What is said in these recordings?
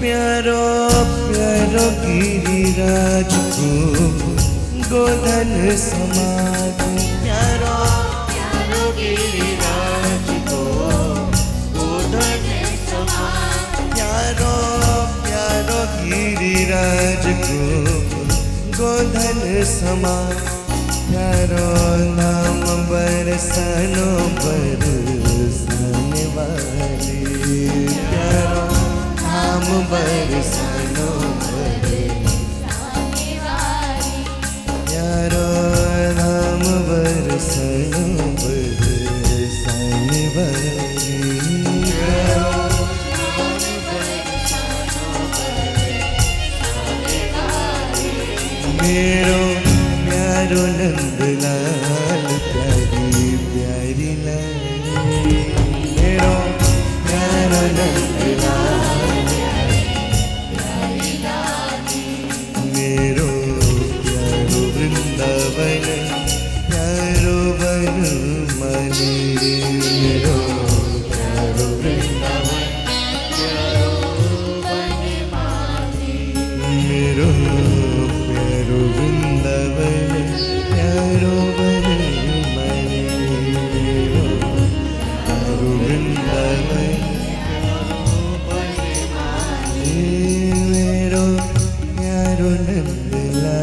प्यारो प्यारो गिरिराज को गोधन समाज। प्यारो प्यारो गिरिराज को गोधन समाज। प्यारो प्यारो गिरिराज को गोधन समाज। प्यारो नाम बरसानो बरसाने वाली। प्यारो नाम बरसानो बरसाने वाली। प्यारो नाम बरसानो बरसाने वाली। प्यारो नाम बरसानो बरसाने वाली। मेरो प्यारो नंदलाल प्यारी प्यारी लाली। मेरो प्यारो नंदलाल प्यारी लाली। मेरो प्यारो वृंदावन प्यारो वनमाली। मेरो प्यारो वृंदावन प्यारो वनमाली। मेरो प्यारो वृंदावन प्यारो वनमाली। मेरो प्यारो वृंदावन मेरो प्यारो नंदलाल।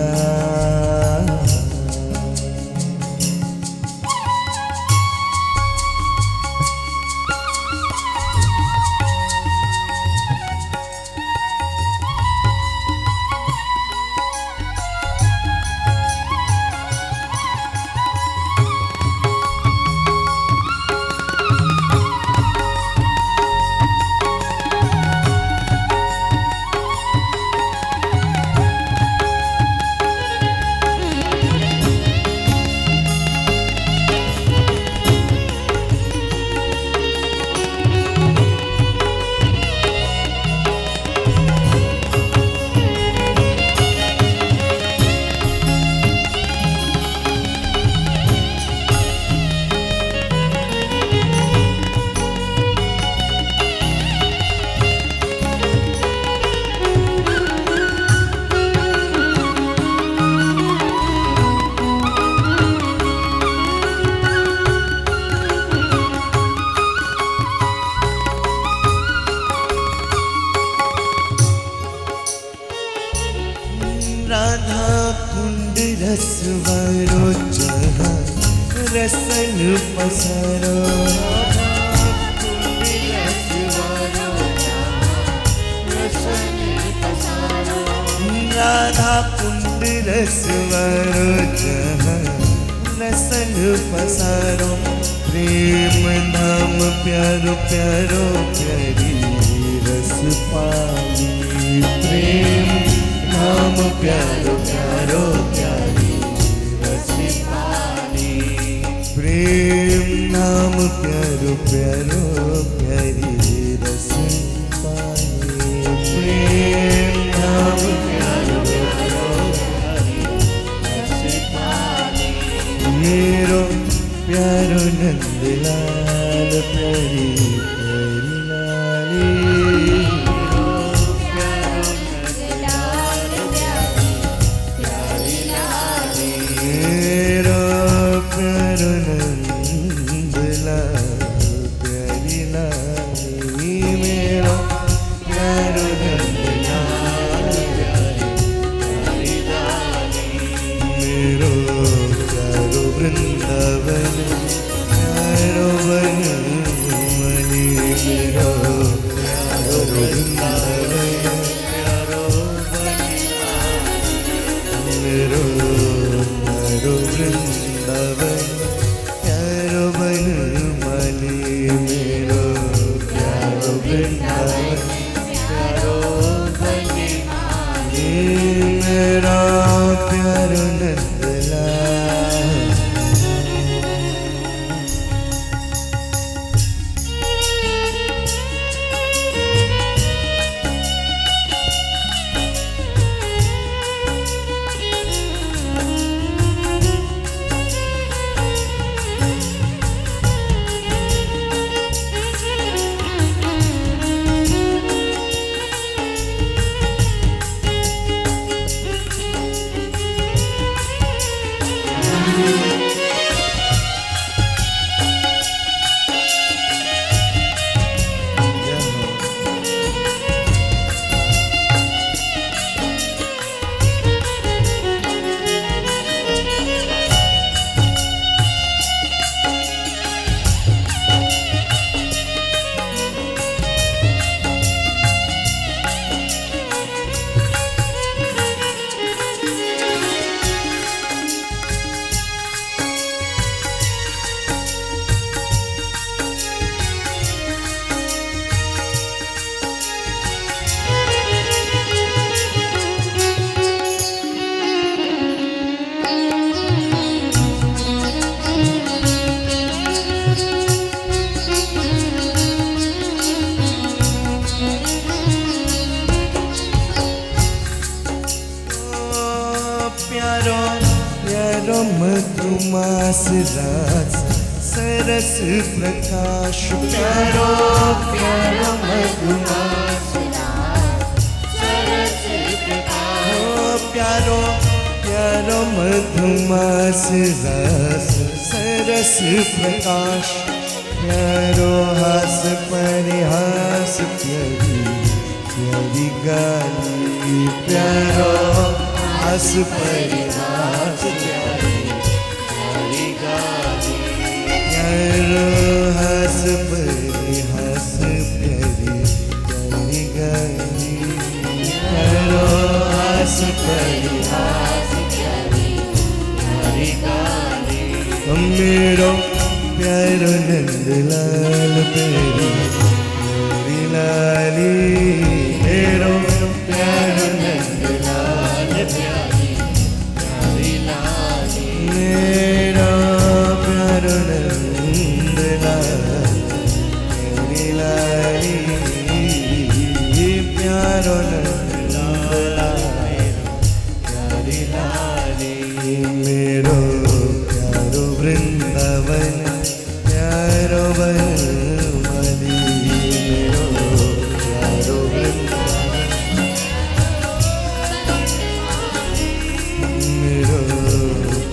राधा कुंड रसवारो जहाँ रसन पसारो। राधा कुंड रसवारो जहाँ रसन पसारो। प्रेम नाम प्यारो प्यारो प्यारी रस पाली। प्रेम नाम प्यारो प्यारो प्यारी रस पाली। प्रेम नाम प्यारो प्यारो प्यारी रस पाली। प्रेम नाम प्यारो प्यारो प्यारी रस पाली। मेरो प्यारो नंदलाल प्यारी प्यारी लाली। मेरो प्यारो नंदलाल प्यारी लाली। मेरो प्यारो नंदलाल प्यारी लाली। मेरो प्यारो वृंदावन प्यारो वनमाली। मेरो प्यारो वृंदावन प्यारो वनमाली। मेरो प्यारो वृंदावन प्यारो वनमाली। रास सरस प्रकाश प्यारो प्यारो मधुमास प्यारो प्यारो मधुमास रास सरस प्रकाश प्यारो हास परिहास प्यारी प्यारी गाली प्यारो हास परिहास प्यारी प्यारी गाली प्यारो हास परिहास प्यारी प्यारी गाली प्यारो हास परिहास प्यारी प्यारी गाली मेरो प्यारो नंदलाल प्यारी प्यारी लाली मेरो प्यारो नंदलाल प्यारी प्यारी लाली मेरो प्यारो नंदलाल प्यारी लाली प्यारो नंदलाल प्यारी लाली मेरो प्यारो वृंदावन प्यारो वनमाली मेरो प्यारो वृंदावन मेरो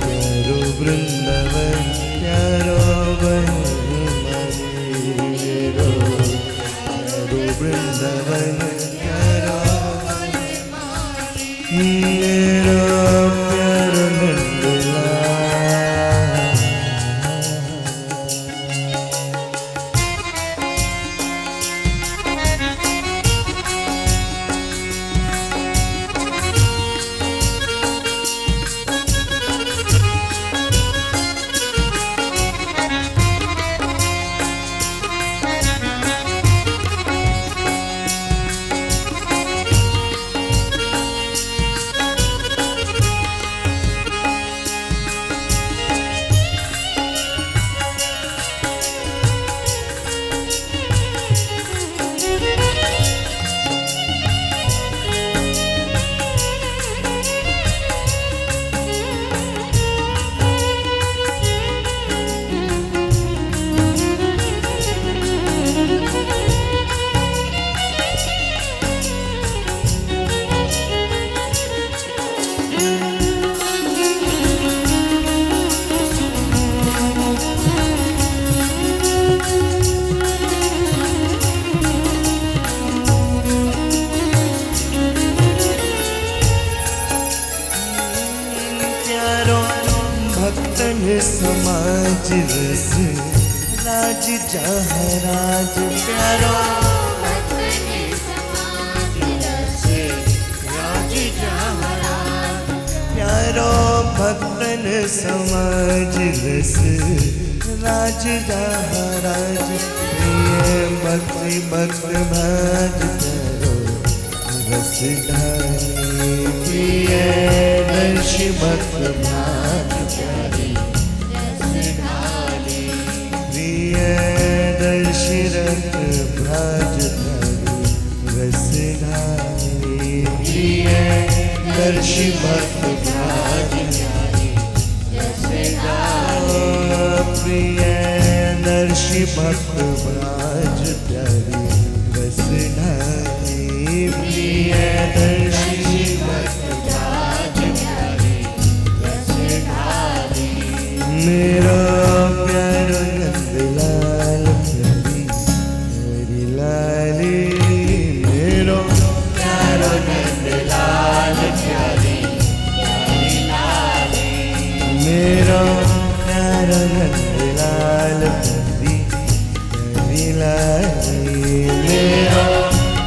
प्यारो वृंदावन प्यारो वनमाली मेरो प्यारो वृंदावन प्यारो मेरो प्यारो नंदलाल भक्तन समाज रस राज जहाँ राज प्यारो प्यारो भक्तन समाज रस राज जहाँ राज प्रिय भक्ति भक्त भाज प्यारो रस ढाली प्रिय दर्श भक्त भाज प्यारी रस ढाली प्रिय दर्शरथ भ्राज प्यारी रस ढाली प्रिय दर्श भक्त भ्राज प्यारी रस ढाली प्रिय दर्श भक्त भ्राज प्यारी रस ढाली प्रिय दर्श भक्त भ्राज प्यारी रस ढाली मेरा प्यारो नंदलाल प्यारी प्यारी लाली मेरो प्यारो नंदलाल प्यारी प्यारी लाली मेरो प्यारो नंदलाल प्यारी प्यारी लाली मेरो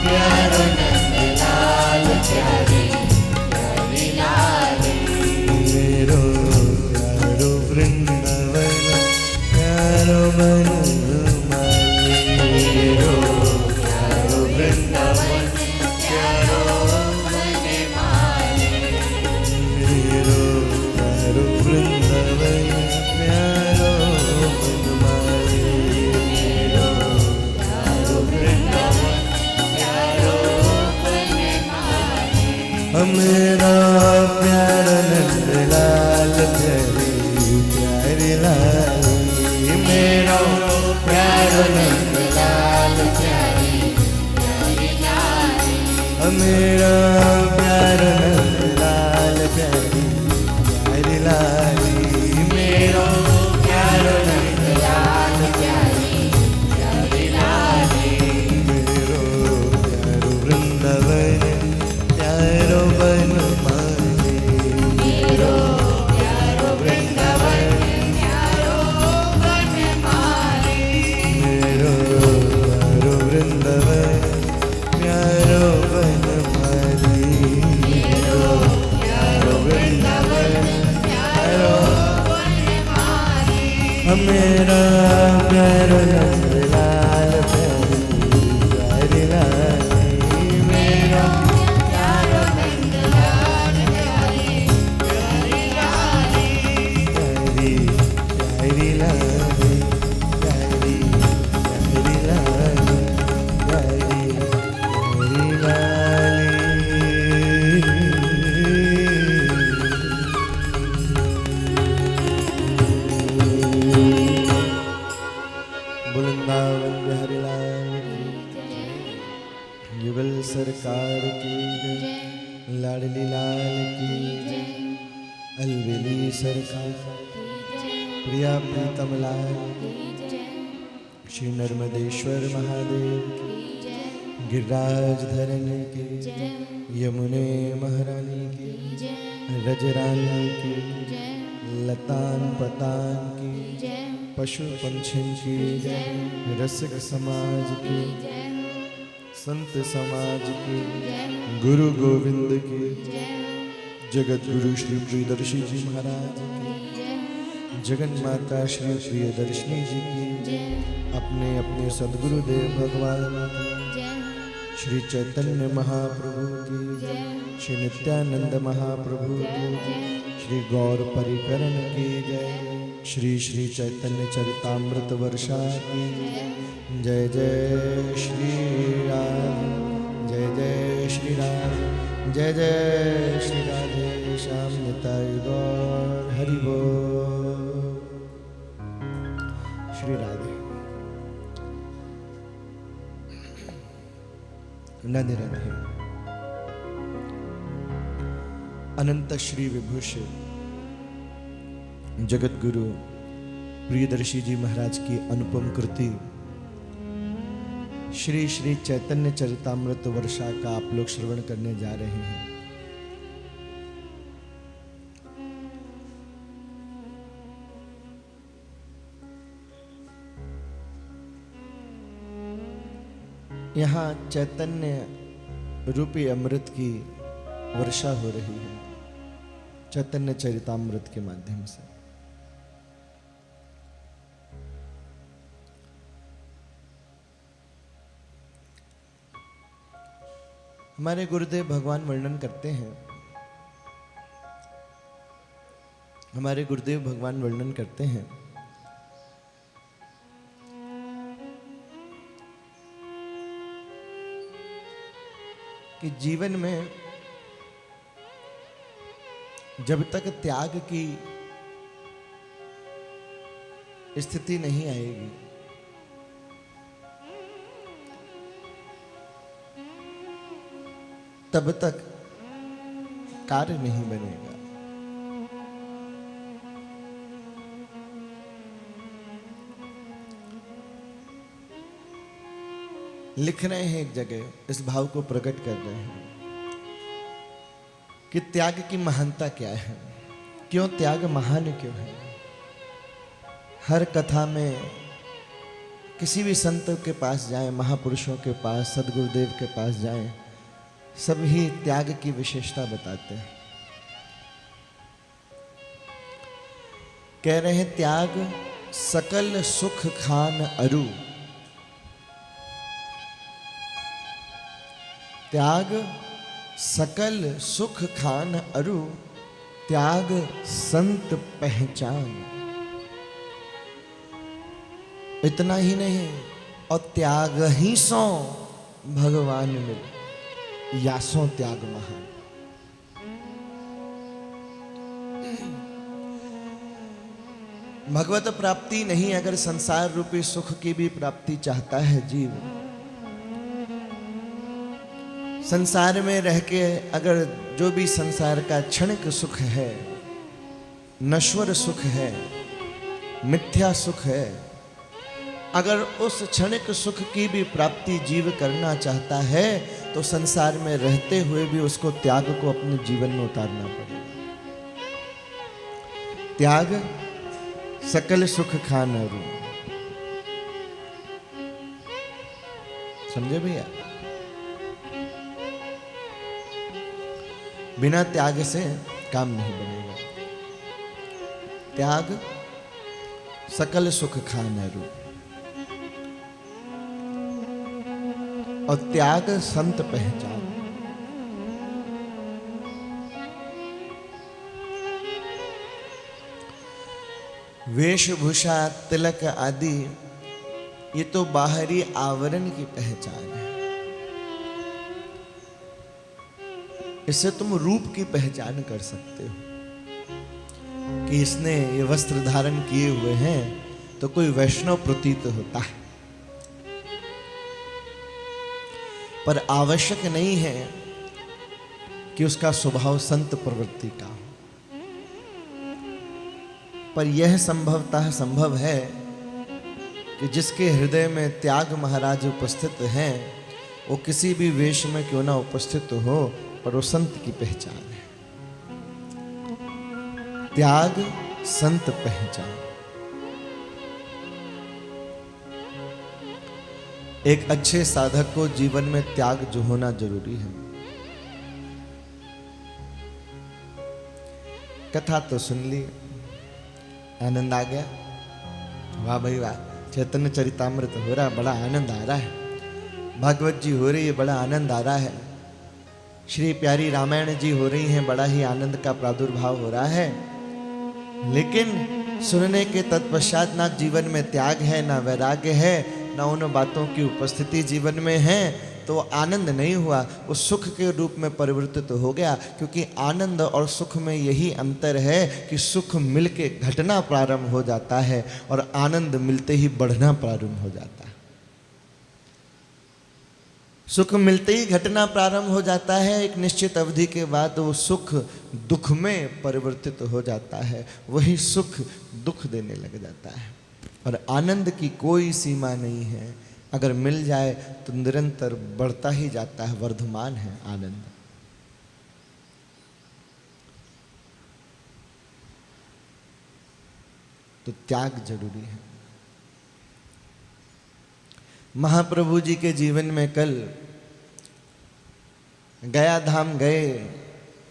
प्यारो नंदलाल प्यारी प्यारी लाली मेरो प्यारो वृंदावन प्यारो वनमाली मेरो प्यारो वृंदावन प्यारो वनमाली मेरो प्यारो वृंदावन प्यारो वनमाली मेरो प्यारो वृंदावन प्यारो वनमाली मेरा प्यारा नंदलाल प्यारी प्यारी लाल नंद लाल प्यारी प्यारी लाली, मेरा प्यारा नंद लाल प्यारी प्यारी लाली, मेरा प्यारा नंद लाल प्यारी प्यारी लाली, मेरो प्यारो वृंदावन प्यारो वन माली, मेरो प्यारो वृंदावन प्यारो वन माली, मेरो प्यारो वृंदावन प्यारो वन माली, मेरो प्यारो वृंदावन प्यारो वन माली, मेरा प्यारो नंद लाल प्यारी प्यारी लाली, मेरा प्यारो नंद लाल प्यारी प्यारी लाली, प्यारी प्यारी लाली, प्यारी प्यारी लाली, प्यारी प्यारी लाली। वृंदावन बिहारी लाल की, युगल सरकार की जय, लाडली लाल की जय, अलवेली सरकार प्रिया प्रीतम लाल की जय, श्री नर्मदेश्वर महादेव की जय, गिरिराज धरणी की जय, यमुने महारानी की जय, रजरानी की जय, लतान पतान की जय, पशु पंछी की जय, रसिक समाज की जय, संत समाज की जय, गुरु गोविंद की जय, जगत गुरु श्री प्रियदर्शी जी महाराज की जय, जगन माता श्री प्रियदर्शनी जी की जय, अपने अपने सदगुरुदेव भगवान की जय, श्री चैतन्य महाप्रभु की जय, श्री नित्यानंद महाप्रभु की जय, श्री गौर परिकरण की जय, श्री श्री चैतन्य चरितामृत वर्षा की जय, जय श्री राम, जय जय श्री राम, जय जय श्री राधे श्याम निताय गौर हरि बोल। श्री राधे। राधे राधे। अनंत श्री विभूषण जगत गुरु प्रियदर्शी जी महाराज की अनुपम कृति श्री श्री चैतन्य चरितामृत वर्षा का आप लोग श्रवण करने जा रहे हैं। यहाँ चैतन्य रूपी अमृत की वर्षा हो रही है चैतन्य चरितामृत के माध्यम से। हमारे गुरुदेव भगवान वर्णन करते हैं, हमारे गुरुदेव भगवान वर्णन करते हैं कि जीवन में जब तक त्याग की स्थिति नहीं आएगी तब तक कार्य नहीं बनेगा। लिख रहे हैं एक जगह, इस भाव को प्रकट कर रहे हैं कि त्याग की महानता क्या है, क्यों त्याग महान क्यों है। हर कथा में किसी भी संत के पास जाएं, महापुरुषों के पास, सदगुरुदेव के पास जाएं, सभी त्याग की विशेषता बताते हैं। कह रहे हैं त्याग सकल सुख खान अरु, त्याग सकल सुख खान अरु, त्याग संत पहचान। इतना ही नहीं, और त्याग ही सो भगवान मिले, यासों त्याग महान। भगवत प्राप्ति नहीं, अगर संसार रूपी सुख की भी प्राप्ति चाहता है जीव, संसार में रह के अगर जो भी संसार का क्षणिक सुख है, नश्वर सुख है, मिथ्या सुख है, अगर उस क्षणिक सुख की भी प्राप्ति जीव करना चाहता है तो संसार में रहते हुए भी उसको त्याग को अपने जीवन में उतारना पड़ेगा। त्याग सकल सुख खान रू, समझे भैया? बिना त्याग से काम नहीं बनेगा। त्याग सकल सुख खान रू, और त्याग संत पहचान। वेशभूषा, तिलक आदि ये तो बाहरी आवरण की पहचान है। इससे तुम रूप की पहचान कर सकते हो कि इसने ये वस्त्र धारण किए हुए हैं तो कोई वैष्णव प्रतीत होता है, पर आवश्यक नहीं है कि उसका स्वभाव संत प्रवृत्ति का हो। पर यह संभवतः संभव है कि जिसके हृदय में त्याग महाराज उपस्थित हैं, वो किसी भी वेश में क्यों ना उपस्थित हो, पर वो संत की पहचान है। त्याग संत पहचान। एक अच्छे साधक को जीवन में त्याग जो होना जरूरी है। कथा तो सुन ली, आनंद आ गया, वाह भाई वाह, चैतन्य चरितामृत हो रहा, बड़ा आनंद आ रहा है, भागवत जी हो रही है, बड़ा आनंद आ रहा है, श्री प्यारी रामायण जी हो रही हैं, बड़ा ही आनंद का प्रादुर्भाव हो रहा है। लेकिन सुनने के तत्पश्चात ना जीवन में त्याग है, ना वैराग्य है, ना उन बातों की उपस्थिति जीवन में है, तो आनंद नहीं हुआ, उस सुख के रूप में परिवर्तित हो गया। क्योंकि आनंद और सुख में यही अंतर है कि सुख मिलके घटना प्रारंभ हो जाता है और आनंद मिलते ही बढ़ना प्रारंभ हो जाता है। सुख मिलते ही घटना प्रारंभ हो जाता है, एक निश्चित अवधि के बाद वो सुख दुख में परिवर्तित हो जाता है, वही सुख दुख देने लग जाता है। और आनंद की कोई सीमा नहीं है, अगर मिल जाए तो निरंतर बढ़ता ही जाता है, वर्धमान है आनंद। तो त्याग जरूरी है। महाप्रभु जी के जीवन में कल गया धाम गए,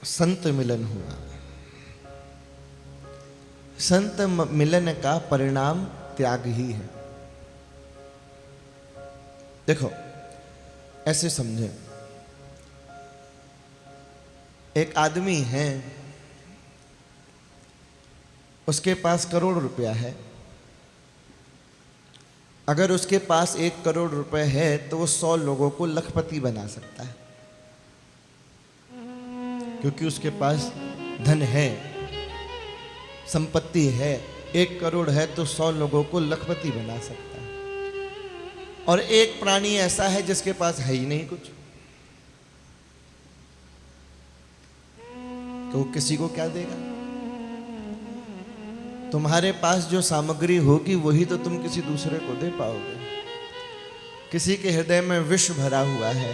संत मिलन हुआ। संत मिलन का परिणाम त्याग ही है। देखो ऐसे समझे, एक आदमी है, उसके पास करोड़ रुपया है। अगर उसके पास 1 करोड़ रुपए है तो वो 100 लोगों को लखपति बना सकता है, क्योंकि उसके पास धन है, संपत्ति है। 1 करोड़ है तो 100 लोगों को लखपति बना सकता है। और एक प्राणी ऐसा है जिसके पास है ही नहीं कुछ, तो वो किसी को क्या देगा? तुम्हारे पास जो सामग्री होगी वही तो तुम किसी दूसरे को दे पाओगे। किसी के हृदय में विष भरा हुआ है,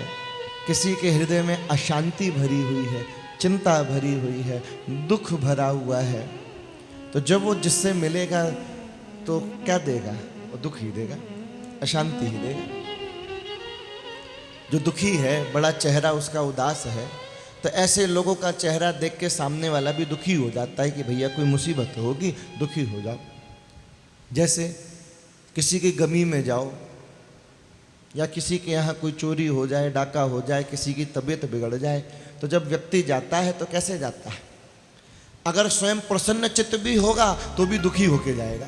किसी के हृदय में अशांति भरी हुई है, चिंता भरी हुई है, दुख भरा हुआ है, तो जब वो जिससे मिलेगा तो क्या देगा? वो दुख ही देगा, अशांति ही देगा। जो दुखी है, बड़ा चेहरा उसका उदास है, तो ऐसे लोगों का चेहरा देख के सामने वाला भी दुखी हो जाता है कि भैया कोई मुसीबत होगी, दुखी हो जाओ। जैसे किसी की गमी में जाओ, या किसी के यहाँ कोई चोरी हो जाए, डाका हो जाए, किसी की तबीयत बिगड़ जाए, तो जब व्यक्ति जाता है तो कैसे जाता है? अगर स्वयं प्रसन्न चित्त भी होगा तो भी दुखी होके जाएगा।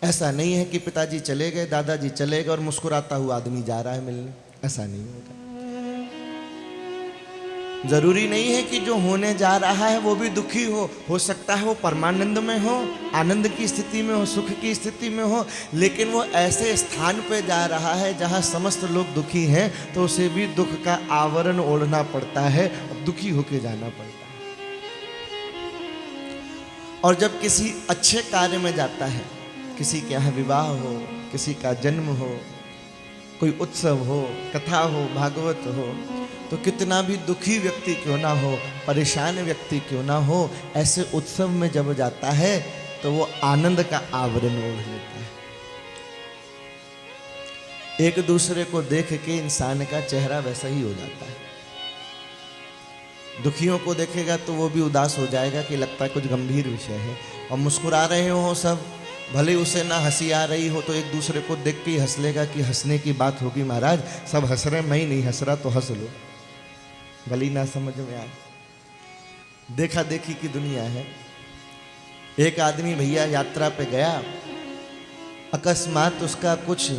ऐसा नहीं है कि पिताजी चले गए, दादाजी चले गए और मुस्कुराता हुआ आदमी जा रहा है मिलने, ऐसा नहीं होगा। जरूरी नहीं है कि जो होने जा रहा है वो भी दुखी हो सकता है वो परमानंद में हो, आनंद की स्थिति में हो, सुख की स्थिति में हो, लेकिन वो ऐसे स्थान पे जा रहा है जहाँ समस्त लोग दुखी हैं, तो उसे भी दुख का आवरण ओढ़ना पड़ता है और दुखी होके जाना पड़ता है। और जब किसी अच्छे कार्य में जाता है, किसी के यहाँ विवाह हो, किसी का जन्म हो, कोई उत्सव हो, कथा हो, भागवत हो, तो कितना भी दुखी व्यक्ति क्यों ना हो, परेशान व्यक्ति क्यों ना हो, ऐसे उत्सव में जब जाता है तो वो आनंद का आवरण ओढ़ लेता है। एक दूसरे को देख के इंसान का चेहरा वैसा ही हो जाता है। दुखियों को देखेगा तो वो भी उदास हो जाएगा कि लगता है कुछ गंभीर विषय है, और मुस्कुरा रहे हो सब, भले उसे ना हंसी आ रही हो तो एक दूसरे को देख के ही हंस लेगा कि हंसने की बात होगी, महाराज सब हंस रहे, मैं ही नहीं हंस रहा तो हंस लो, भली ना समझ में आए। देखा देखी की दुनिया है। एक आदमी भैया यात्रा पे गया, अकस्मात उसका कुछ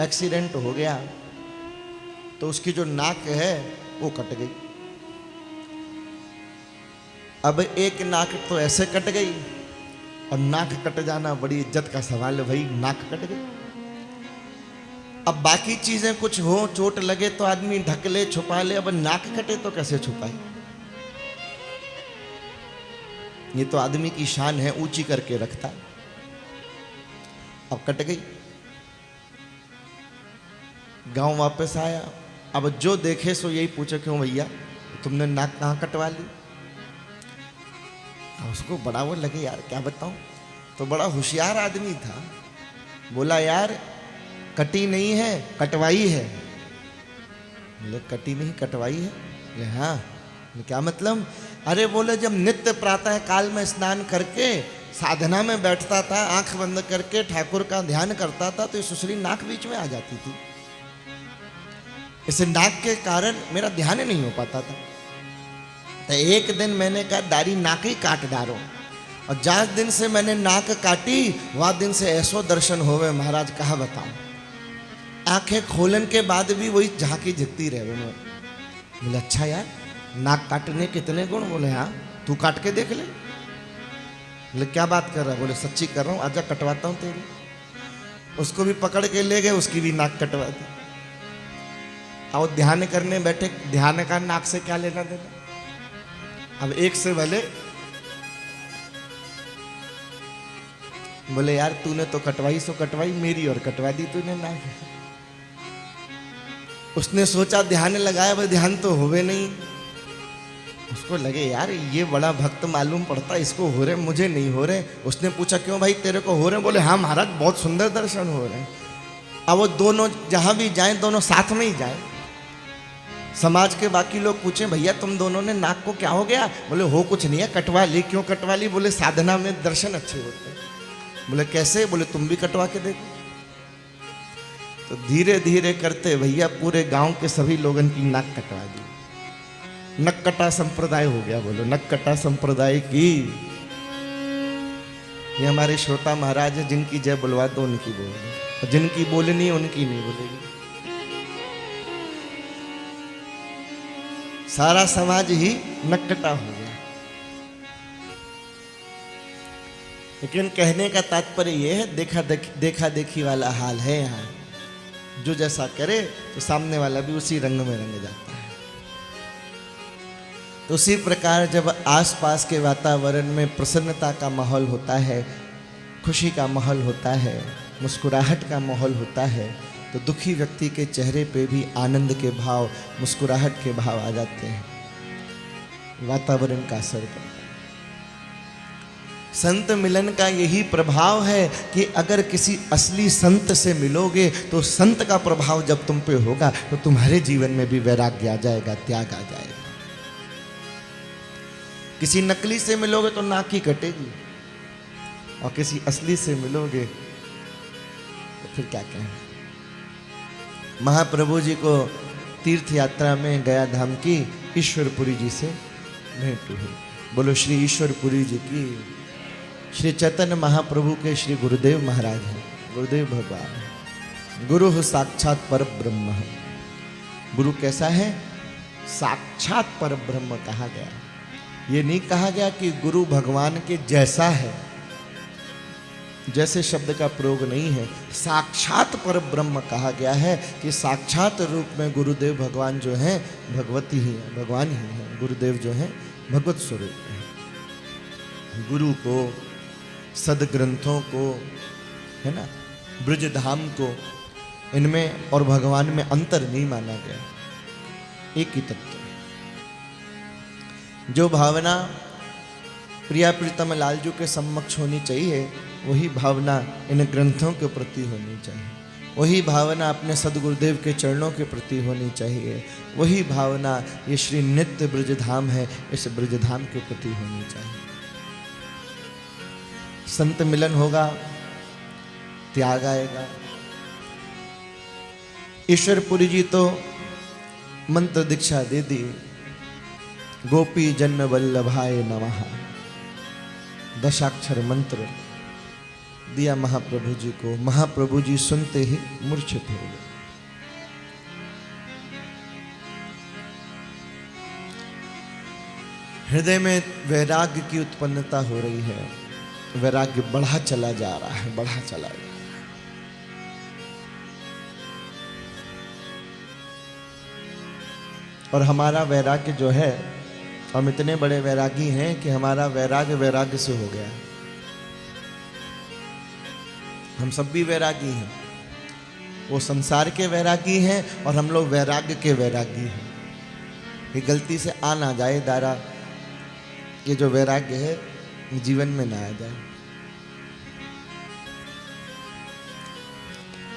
एक्सीडेंट हो गया, तो उसकी जो नाक है वो कट गई। अब एक नाक तो ऐसे कट गई, और नाक कट जाना बड़ी इज्जत का सवाल है भाई, नाक कट गई। अब बाकी चीजें कुछ हो, चोट लगे तो आदमी ढक ले, छुपा ले, अब नाक कटे तो कैसे छुपाए? ये तो आदमी की शान है, ऊंची करके रखता। अब कट गई, गांव वापस आया, अब जो देखे सो यही पूछे, क्यों भैया तुमने नाक कहाँ कटवा ली? उसको बड़ा वो लगे, यार क्या बताऊं, तो बड़ा होशियार आदमी था, बोला यार कटी नहीं है कटवाई है। बोले कटी नहीं कटवाई है? बोले हाँ। क्या मतलब? अरे बोले जब नित्य प्रातः काल में स्नान करके साधना में बैठता था, आंख बंद करके ठाकुर का ध्यान करता था, तो ये सुसरी नाक बीच में आ जाती थी। इस नाक के कारण मेरा ध्यान नहीं हो पाता था। तो एक दिन मैंने कहा दाढ़ी नाक ही काट डालो, और जिस दिन से मैंने नाक काटी वह दिन से ऐसो दर्शन होवे महाराज, कहा बताऊं। आंखें खोलन के बाद भी वही झांकी झिकती रहे। बोले अच्छा यार, नाक काटने कितने गुण? बोले हाँ, तू काट के देख ले। बोले क्या बात कर रहा है? बोले सच्ची कर रहा हूँ, आजा कटवाता हूँ तेरी। उसको भी पकड़ के ले गए, उसकी भी नाक कटवा दी। और ध्यान करने बैठे, ध्यान का नाक से क्या लेना देना? अब एक से भले बोले यार तूने तो कटवाई सो कटवाई, मेरी और कटवा दी तूने नाक। उसने सोचा ध्यान लगाया, पर ध्यान तो होवे नहीं। उसको लगे यार ये बड़ा भक्त मालूम पड़ता, इसको हो रहे, मुझे नहीं हो रहे। उसने पूछा क्यों भाई तेरे को हो रहे? बोले हाँ महाराज बहुत सुंदर दर्शन हो रहे हैं। अब वो दोनों जहां भी जाएं दोनों साथ में ही जाएं। समाज के बाकी लोग पूछे भैया तुम दोनों ने नाक को क्या हो गया? बोले हो कुछ नहीं है, कटवा ली। क्यों कटवा ली? बोले साधना में दर्शन अच्छे होते हैं। बोले कैसे? बोले तुम भी कटवा के देखो। तो धीरे धीरे करते भैया पूरे गांव के सभी लोगों की नाक कटवा दी। नक्कटा संप्रदाय हो गया। बोलो नक्कटा संप्रदाय की। ये हमारे श्रोता महाराज है, जिनकी जय बुलवा दो उनकी बोल, और जिनकी बोलनी उनकी नहीं बोलेगी। सारा समाज ही नक्कटा हो गया। लेकिन कहने का तात्पर्य यह है, देखा देखी वाला हाल है यहाँ। जो जैसा करे तो सामने वाला भी उसी रंग में रंग जाता है। तो उसी प्रकार जब आसपास के वातावरण में प्रसन्नता का माहौल होता है, खुशी का माहौल होता है, मुस्कुराहट का माहौल होता है, तो दुखी व्यक्ति के चेहरे पे भी आनंद के भाव, मुस्कुराहट के भाव आ जाते हैं। वातावरण का असर करता है। संत मिलन का यही प्रभाव है कि अगर किसी असली संत से मिलोगे तो संत का प्रभाव जब तुम पे होगा तो तुम्हारे जीवन में भी वैराग्य आ जाएगा, त्याग आ जाएगा। किसी नकली से मिलोगे तो नाक ही कटेगी, और किसी असली से मिलोगे तो फिर क्या कहना। महाप्रभु जी को तीर्थ यात्रा में गया धाम की ईश्वरपुरी जी से भेंट हुई। बोलो श्री ईश्वरपुरी जी की। श्री चैतन्य महाप्रभु के श्री गुरुदेव महाराज हैं, गुरुदेव भगवान। गुरु साक्षात पर ब्रह्म है। गुरु कैसा है? साक्षात पर ब्रह्म कहा गया। ये नहीं कहा गया कि गुरु भगवान के जैसा है, जैसे शब्द का प्रयोग नहीं है। साक्षात पर ब्रह्म कहा गया है कि साक्षात रूप में गुरुदेव भगवान जो हैं भगवती ही है, भगवान ही है। गुरुदेव जो हैं भगवत स्वरूप है। गुरु को, सदग्रंथों को, है ना, ब्रजधाम को, इनमें और भगवान में अंतर नहीं माना गया, एक ही तत्व है। जो भावना प्रिया प्रीतम लालजू के समक्ष होनी चाहिए, वही भावना इन ग्रंथों के प्रति होनी चाहिए। वही भावना अपने सदगुरुदेव के चरणों के प्रति होनी चाहिए। वही भावना ये श्री नित्य ब्रजधाम है, इस ब्रजधाम के प्रति होनी चाहिए। संत मिलन होगा, त्याग आएगा। ईश्वरपुरी जी तो मंत्र दीक्षा दे दी, गोपी जन्म वल्लभाय नमः, दशाक्षर मंत्र दिया महाप्रभु जी को। महाप्रभु जी सुनते ही मूर्छित हो गए। हृदय में वैराग्य की उत्पन्नता हो रही है। वैराग्य बढ़ा चला जा रहा है, बढ़ा चला जा रहा है। और हमारा वैराग्य जो है, हम इतने बड़े वैरागी हैं कि हमारा वैराग्य वैराग्य से हो गया। हम सब भी वैरागी हैं। वो संसार के वैरागी हैं और हम लोग वैराग्य के वैरागी हैं। ये गलती से आ ना जाए दारा, ये जो वैराग्य है जीवन में ना आ जाए।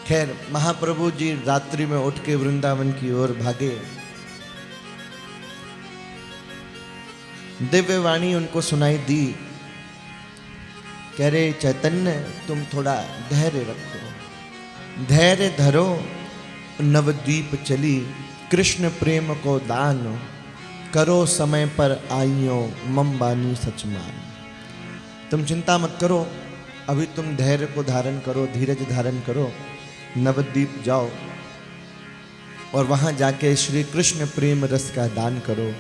खैर, महाप्रभु जी रात्रि में उठ के वृंदावन की ओर भागे। दिव्य वाणी उनको सुनाई दी, कह रहे चैतन्य तुम थोड़ा धैर्य रखो, धैर्य धरो, नवद्वीप चली, कृष्ण प्रेम को दान, करो समय पर आइयो, मम बानी सच मान। तुम चिंता मत करो, अभी तुम धैर्य को धारण करो, धीरज धारण करो, नवद्वीप जाओ और वहां जाके श्री कृष्ण प्रेम रस का दान करो।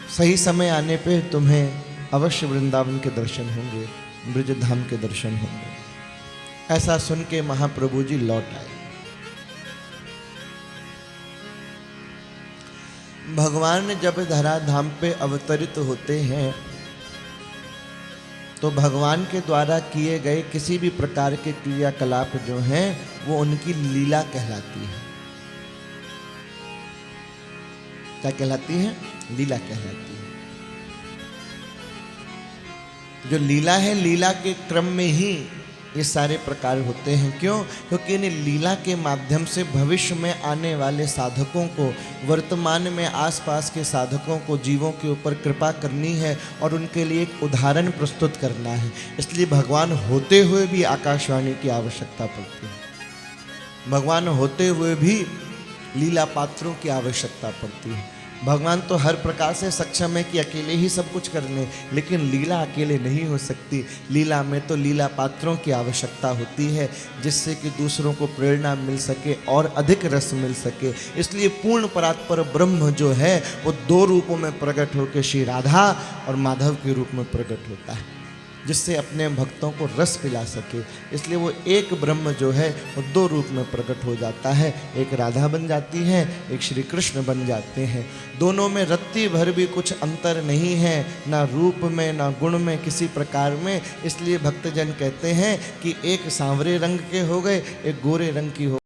सही समय आने पे तुम्हें अवश्य वृंदावन के दर्शन होंगे, ब्रजधाम के दर्शन होंगे। ऐसा सुन के महाप्रभु जी लौट आए। भगवान जब धराधाम पे अवतरित होते हैं तो भगवान के द्वारा किए गए किसी भी प्रकार के क्रियाकलाप जो हैं वो उनकी लीला कहलाती है। क्या कहलाती है? लीला कहलाती है। जो लीला है, लीला के क्रम में ही ये सारे प्रकार होते हैं। क्यों? क्योंकि इन लीला के माध्यम से भविष्य में आने वाले साधकों को, वर्तमान में आसपास के साधकों को, जीवों के ऊपर कृपा करनी है और उनके लिए एक उदाहरण प्रस्तुत करना है। इसलिए भगवान होते हुए भी आकाशवाणी की आवश्यकता पड़ती है। भगवान होते हुए भी लीला पात्रों की आवश्यकता पड़ती है। भगवान तो हर प्रकार से सक्षम है कि अकेले ही सब कुछ कर लें, लेकिन लीला अकेले नहीं हो सकती। लीला में तो लीला पात्रों की आवश्यकता होती है, जिससे कि दूसरों को प्रेरणा मिल सके और अधिक रस मिल सके। इसलिए पूर्ण परात्पर ब्रह्म जो है वो दो रूपों में प्रकट होकर श्री राधा और माधव के रूप में प्रकट होता है, जिससे अपने भक्तों को रस पिला सके। इसलिए वो एक ब्रह्म जो है वो दो रूप में प्रकट हो जाता है। एक राधा बन जाती है, एक श्री कृष्ण बन जाते हैं। दोनों में रत्ती भर भी कुछ अंतर नहीं है, ना रूप में ना गुण में, किसी प्रकार में। इसलिए भक्तजन कहते हैं कि एक सांवरे रंग के हो गए, एक गोरे रंग की हो